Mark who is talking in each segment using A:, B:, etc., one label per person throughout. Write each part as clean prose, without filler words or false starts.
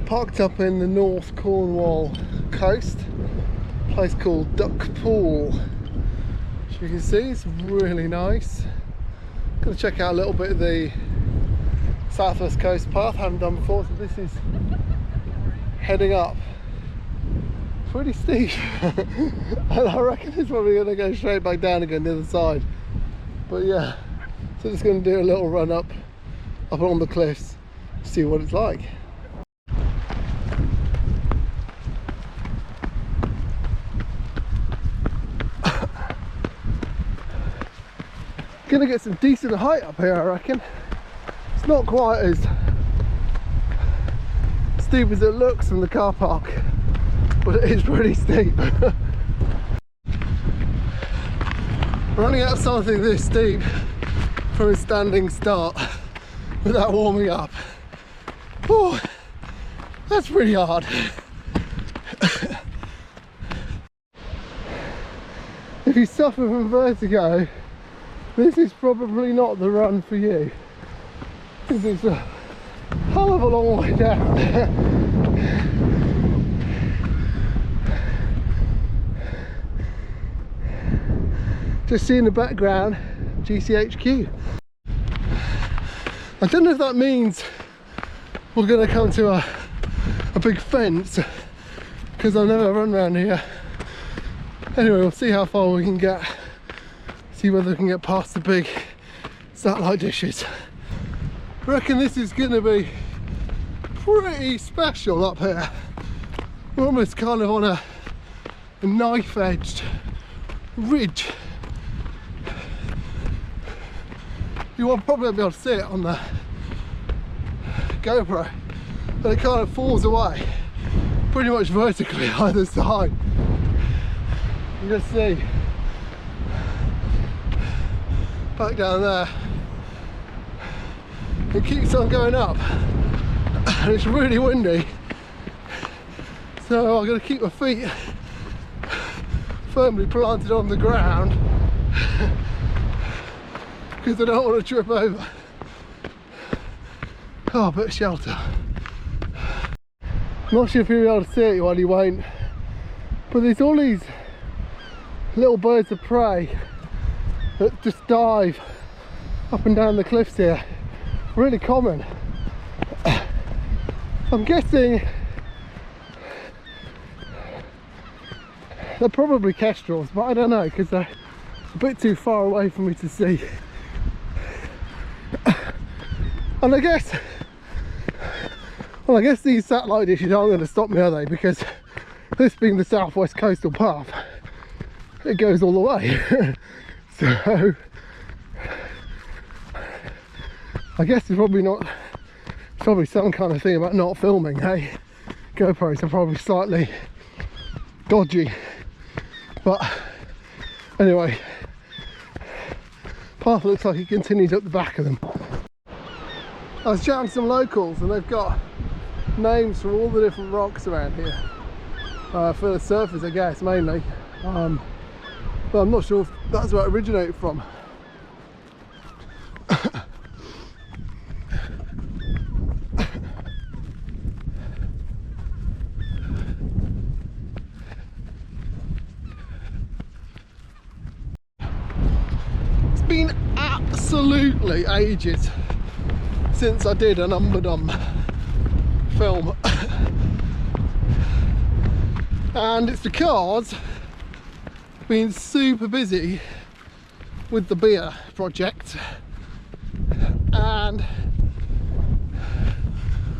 A: Parked up in the North Cornwall coast, a place called Duckpool. As you can see, it's really nice. Going to check out a little bit of the southwest coast path, haven't done before, so this is heading up. Pretty steep, and I reckon it's probably going to go straight back down again the other side. But yeah, so just going to do a little run up on the cliffs, see what it's like. Gonna get some decent height up here, I reckon. It's not quite as steep as it looks from the car park, but it is pretty steep. Running out of something this steep from a standing start without warming up, oh, that's pretty hard. If you suffer from vertigo, this is probably not the run for you, because it's a hell of a long way down. Just see in the background GCHQ. I don't know if that means we're going to come to a big fence, because I've never run around here. Anyway, we'll see how far we can get. See whether we can get past the big satellite dishes. I reckon this is going to be pretty special up here. We're almost kind of on a knife-edged ridge. You won't probably be able to see it on the GoPro, but it kind of falls away pretty much vertically either side. You just see back down there, it keeps on going up, and it's really windy, so I've got to keep my feet firmly planted on the ground because I don't want to trip over. Oh, a bit of shelter. I'm not sure if you'll be able to see it, well, you won't, but there's all these little birds of prey that just dive up and down the cliffs here. Really common. I'm guessing they're probably kestrels, but I don't know, because they're a bit too far away for me to see. And I guess these satellite dishes aren't going to stop me, are they? Because this being the southwest coastal path, it goes all the way. So I guess it's probably some kind of thing about not filming, hey? GoPros are probably slightly dodgy, but anyway, path looks like it continues up the back of them. I was chatting to some locals and they've got names for all the different rocks around here, for the surface, I guess, mainly. But I'm not sure if that's where it originated from. It's been absolutely ages since I did an Umberdum film. And it's because been super busy with the beer project, and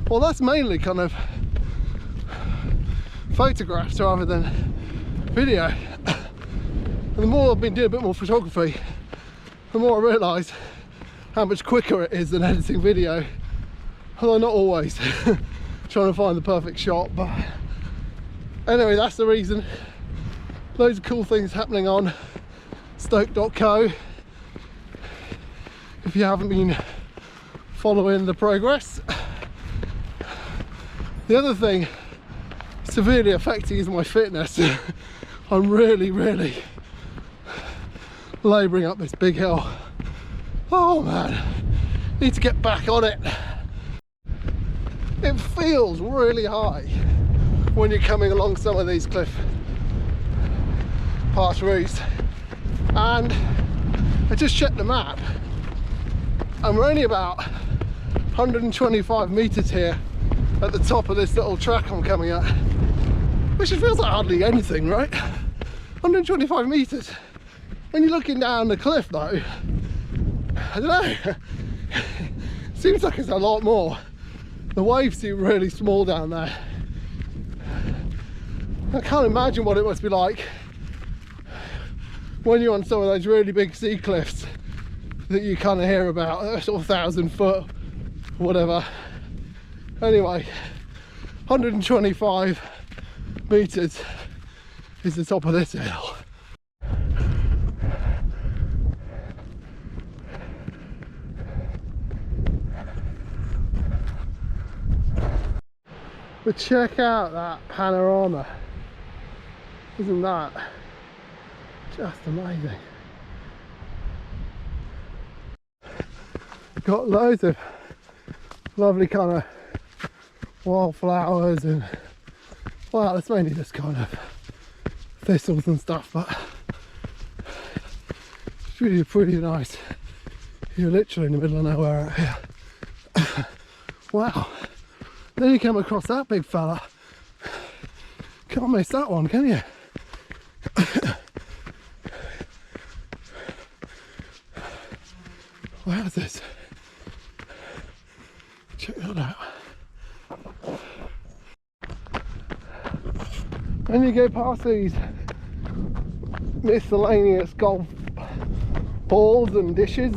A: well, that's mainly kind of photographs rather than video. And the more I've been doing a bit more photography, the more I realise how much quicker it is than editing video, although not always. Trying to find the perfect shot, but anyway, that's the reason. Loads of cool things happening on stoke.co if you haven't been following the progress. The other thing severely affecting is my fitness. I'm really labouring up this big hill. Oh man, need to get back on it. it feels really high when you're coming along some of these cliff pass routes. And I just checked the map and we're only about 125 meters here at the top of this little track I'm coming at, which feels like hardly anything, right? 125 meters. When you're looking down the cliff though, I don't know, seems like it's a lot more. The waves seem really small down there. I can't imagine what it must be like when you're on some of those really big sea cliffs that you kind of hear about, sort of 1,000 foot, whatever. Anyway, 125 meters is the top of this hill. But check out that panorama. Isn't that just amazing? Got loads of lovely kind of wildflowers and, well, it's mainly just kind of thistles and stuff, but it's really pretty nice. You're literally in the middle of nowhere out here. Wow. Then you come across that big fella. Can't miss that one, can you? Where's this? Check that out. When you go past these miscellaneous golf balls and dishes,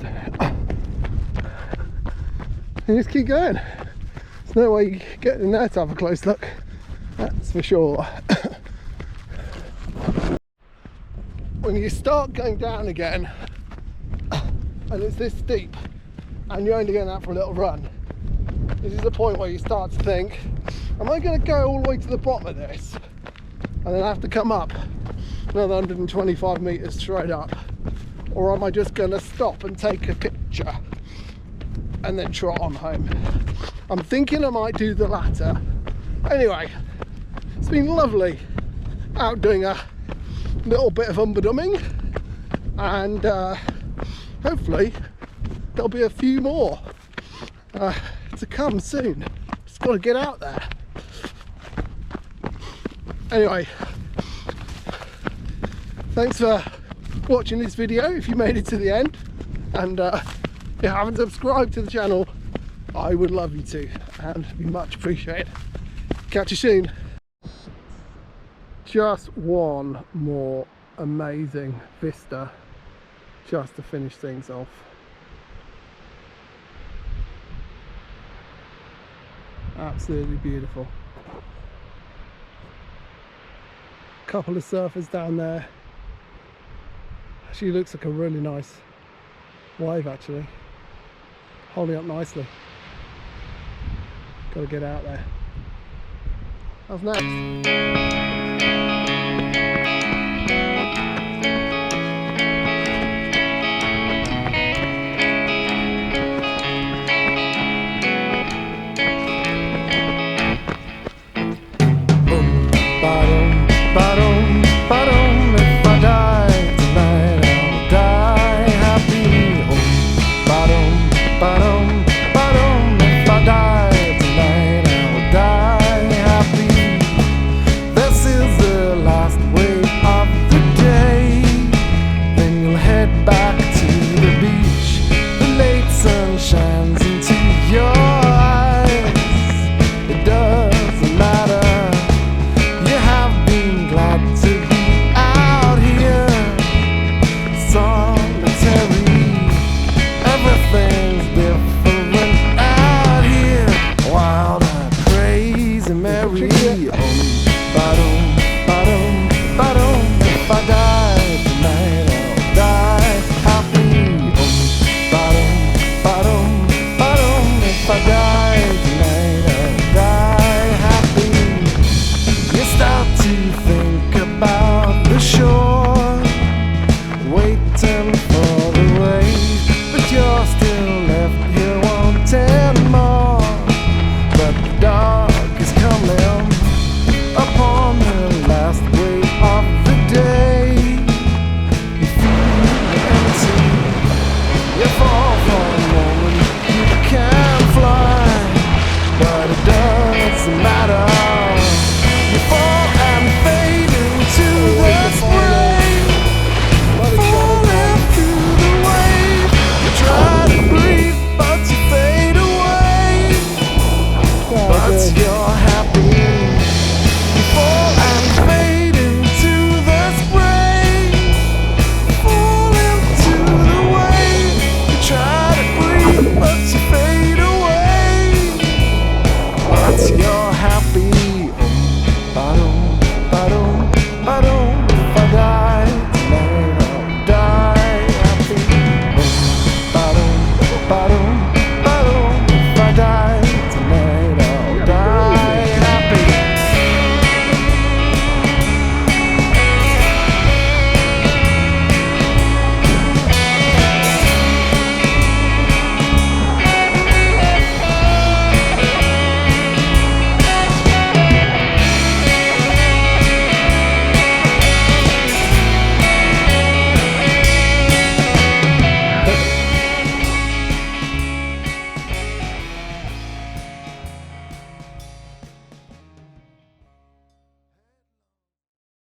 A: you just keep going. There's no way you get in there to have a close look, that's for sure. When you start going down again, and it's this steep, and you're only going out for a little run, this is the point where you start to think, am I going to go all the way to the bottom of this, and then have to come up another 125 metres straight up, or am I just going to stop and take a picture, and then trot on home? I'm thinking I might do the latter. Anyway, it's been lovely out doing a little bit of umberdumming, and hopefully there'll be a few more to come soon. Just got to get out there. Anyway, thanks for watching this video if you made it to the end, and if you haven't subscribed to the channel, I would love you to, and it'd be much appreciated. Catch you soon. Just one more amazing vista just to finish things off. Absolutely beautiful. Couple of surfers down there. Actually looks like a really nice wave actually. Holding up nicely. Got to get out there. What's next?
B: If I die tonight, I'll die happy. If I die tonight, I'll die happy. This is the last way happy.